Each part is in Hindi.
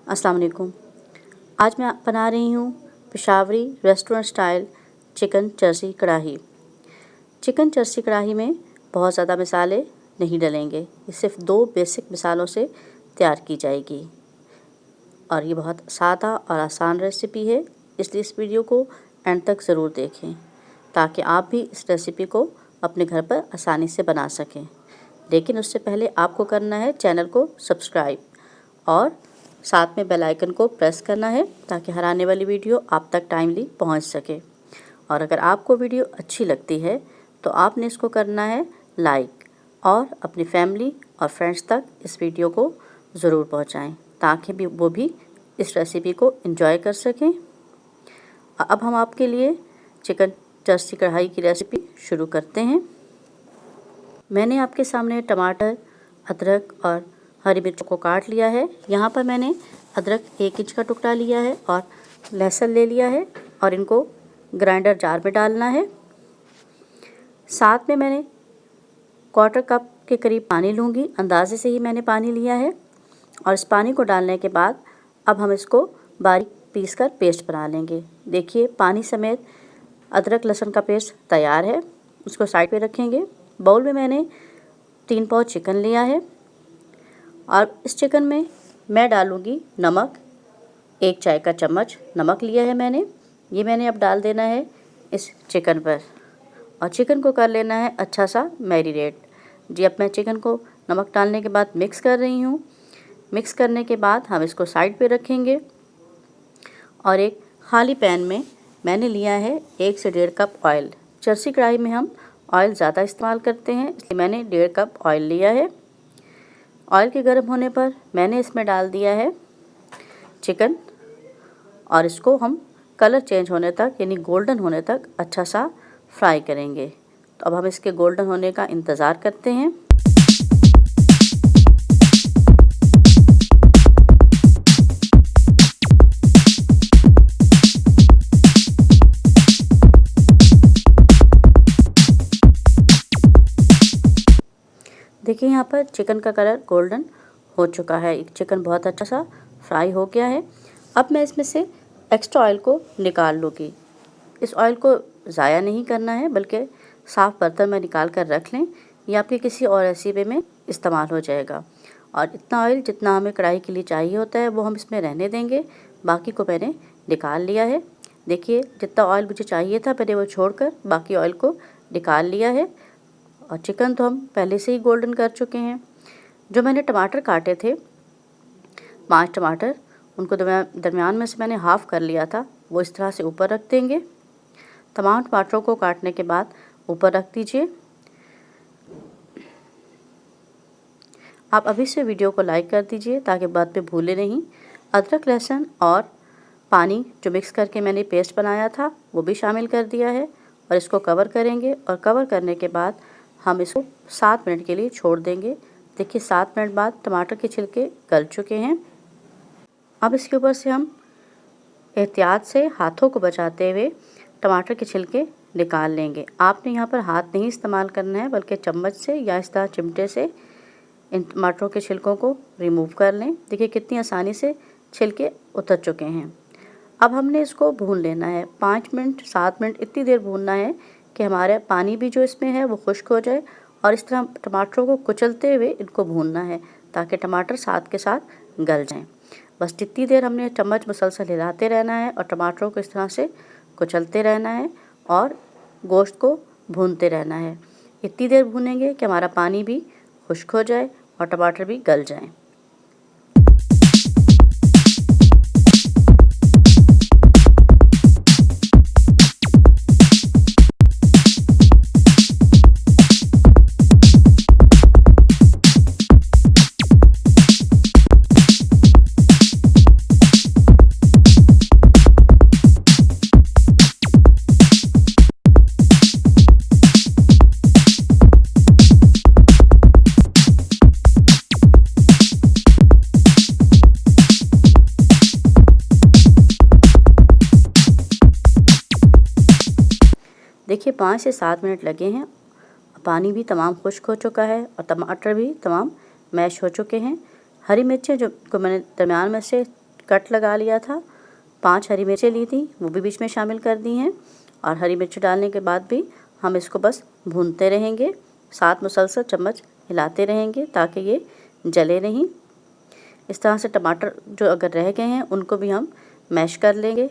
अस्सलाम वालेकुम। आज मैं बना रही हूँ पेशावरी रेस्टोरेंट स्टाइल चिकन चर्सी कढ़ाई। चिकन चर्सी कढ़ाई में बहुत ज़्यादा मसाले नहीं डलेंगे, ये सिर्फ 2 बेसिक मसालों से तैयार की जाएगी और ये बहुत सादा और आसान रेसिपी है, इसलिए इस वीडियो को एंड तक ज़रूर देखें ताकि आप भी इस रेसिपी को अपने घर पर आसानी से बना सकें। लेकिन उससे पहले आपको करना है चैनल को सब्सक्राइब और साथ में बेल आइकन को प्रेस करना है ताकि हर आने वाली वीडियो आप तक टाइमली पहुंच सके। और अगर आपको वीडियो अच्छी लगती है तो आपने इसको करना है लाइक और अपनी फैमिली और फ्रेंड्स तक इस वीडियो को ज़रूर पहुंचाएं ताकि वो भी इस रेसिपी को एंजॉय कर सकें। अब हम आपके लिए चिकन चर्सी कढ़ाई की रेसिपी शुरू करते हैं। मैंने आपके सामने टमाटर, अदरक और हरी मिर्च को काट लिया है। यहाँ पर मैंने अदरक 1 इंच का टुकड़ा लिया है और लहसुन ले लिया है और इनको ग्राइंडर जार में डालना है। साथ में मैंने 1/4 कप के करीब पानी लूँगी, अंदाजे से ही मैंने पानी लिया है। और इस पानी को डालने के बाद अब हम इसको बारीक पीस कर पेस्ट बना लेंगे। देखिए पानी समेत अदरक लहसुन का पेस्ट तैयार है, उसको साइड पे रखेंगे। बाउल में मैंने 3 पाव चिकन लिया है और इस चिकन में मैं डालूँगी नमक। 1 चाय का चम्मच नमक लिया है मैंने, ये मैंने अब डाल देना है इस चिकन पर और चिकन को कर लेना है अच्छा सा मैरिनेट। जी अब मैं चिकन को नमक डालने के बाद मिक्स कर रही हूँ। मिक्स करने के बाद हम इसको साइड पे रखेंगे और एक खाली पैन में मैंने लिया है 1 से 1.5 कप ऑयल। चर्सी कढ़ाई में हम ऑयल ज़्यादा इस्तेमाल करते हैं, इसलिए मैंने 1.5 कप ऑयल लिया है। ऑयल के गर्म होने पर मैंने इसमें डाल दिया है चिकन और इसको हम कलर चेंज होने तक यानी गोल्डन होने तक अच्छा सा फ्राई करेंगे। तो अब हम इसके गोल्डन होने का इंतज़ार करते हैं। देखिए यहाँ पर चिकन का कलर गोल्डन हो चुका है, चिकन बहुत अच्छा सा फ्राई हो गया है। अब मैं इसमें से एक्स्ट्रा ऑयल को निकाल लूँगी। इस ऑयल को ज़ाया नहीं करना है बल्कि साफ़ बर्तन में निकाल कर रख लें, या आपके किसी और रेसिपी में इस्तेमाल हो जाएगा। और इतना ऑयल जितना हमें कढ़ाई के लिए चाहिए होता है वो हम इसमें रहने देंगे, बाकी को मैंने निकाल लिया है। देखिए जितना ऑयल मुझे चाहिए था मैंने वो छोड़कर बाकी ऑयल को निकाल लिया है और चिकन तो हम पहले से ही गोल्डन कर चुके हैं। जो मैंने टमाटर काटे थे 5 टमाटर, उनको दरमियान में से मैंने हाफ़ कर लिया था, वो इस तरह से ऊपर रख देंगे। तमाम टमाटरों को काटने के बाद ऊपर रख दीजिए। आप अभी से वीडियो को लाइक कर दीजिए ताकि बाद में भूले नहीं। अदरक लहसुन और पानी जो मिक्स करके मैंने पेस्ट बनाया था वो भी शामिल कर दिया है और इसको कवर करेंगे और कवर करने के बाद हम इसको 7 मिनट के लिए छोड़ देंगे। देखिए 7 मिनट बाद टमाटर के छिलके गल चुके हैं। अब इसके ऊपर से हम एहतियात से हाथों को बचाते हुए टमाटर के छिलके निकाल लेंगे। आपने यहाँ पर हाथ नहीं इस्तेमाल करना है बल्कि चम्मच से या इस तरह चिमटे से इन टमाटरों के छिलकों को रिमूव कर लें। देखिए कितनी आसानी से छिलके उतर चुके हैं। अब हमने इसको भून लेना है 5 मिनट 7 मिनट, इतनी देर भूनना है कि हमारा पानी भी जो इसमें है वो खुश्क हो जाए और इस तरह टमाटरों को कुचलते हुए इनको भूनना है ताकि टमाटर साथ के साथ गल जाएं। बस जितनी देर हमने चम्मच मुसलसल हिलाते रहना है और टमाटरों को इस तरह से कुचलते रहना है और गोश्त को भूनते रहना है। इतनी देर भूनेंगे कि हमारा पानी भी खुश्क हो जाए और टमाटर भी गल जाएं। देखिए 5 से 7 मिनट लगे हैं, पानी भी तमाम खुश्क हो चुका है और टमाटर भी तमाम मैश हो चुके हैं। हरी मिर्चें जो को मैंने दरमियान में से कट लगा लिया था। 5 हरी मिर्चें ली थी, वो भी बीच में शामिल कर दी हैं। और हरी मिर्च डालने के बाद भी हम इसको बस भूनते रहेंगे, साथ मुसलसल चम्मच हिलाते रहेंगे ताकि ये जले नहीं। इस तरह से टमाटर जो अगर रह गए हैं उनको भी हम मैश कर लेंगे।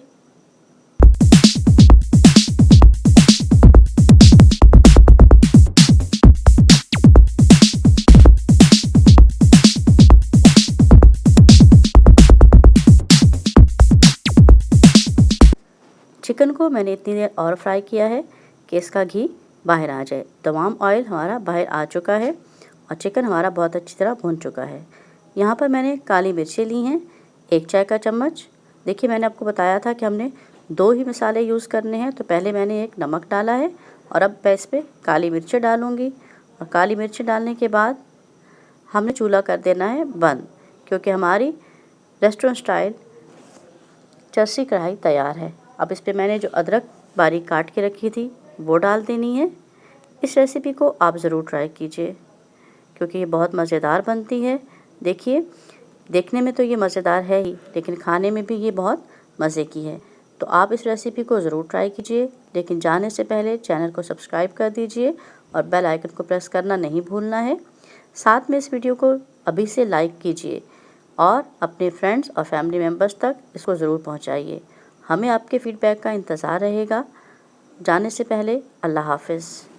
चिकन को मैंने इतनी देर और फ्राई किया है कि इसका घी बाहर आ जाए। तमाम ऑयल हमारा बाहर आ चुका है और चिकन हमारा बहुत अच्छी तरह भून चुका है। यहाँ पर मैंने काली मिर्चें ली हैं 1 चाय का चम्मच। देखिए, मैंने आपको बताया था कि हमने 2 ही मसाले यूज़ करने हैं, तो पहले मैंने एक नमक डाला है और अब मैं इस पर काली मिर्चें डालूँगी। और काली मिर्चें डालने के बाद हमने चूल्हा कर देना है बंद, क्योंकि हमारी रेस्टोरेंट स्टाइल चरसी कढ़ाई तैयार है। अब इस पे मैंने जो अदरक बारीक काट के रखी थी वो डाल देनी है। इस रेसिपी को आप ज़रूर ट्राई कीजिए, क्योंकि ये बहुत मज़ेदार बनती है। देखिए, देखने में तो ये मज़ेदार है ही, लेकिन खाने में भी ये बहुत मज़े की है। तो आप इस रेसिपी को ज़रूर ट्राई कीजिए, लेकिन जाने से पहले चैनल को सब्सक्राइब कर दीजिए और बेल आइकन को प्रेस करना नहीं भूलना है। साथ में इस वीडियो को अभी से लाइक कीजिए और अपने फ्रेंड्स और फैमिली मेम्बर्स तक इसको ज़रूर पहुंचाइए। हमें आपके फीडबैक का इंतज़ार रहेगा। जाने से पहले अल्लाह हाफ़िज़।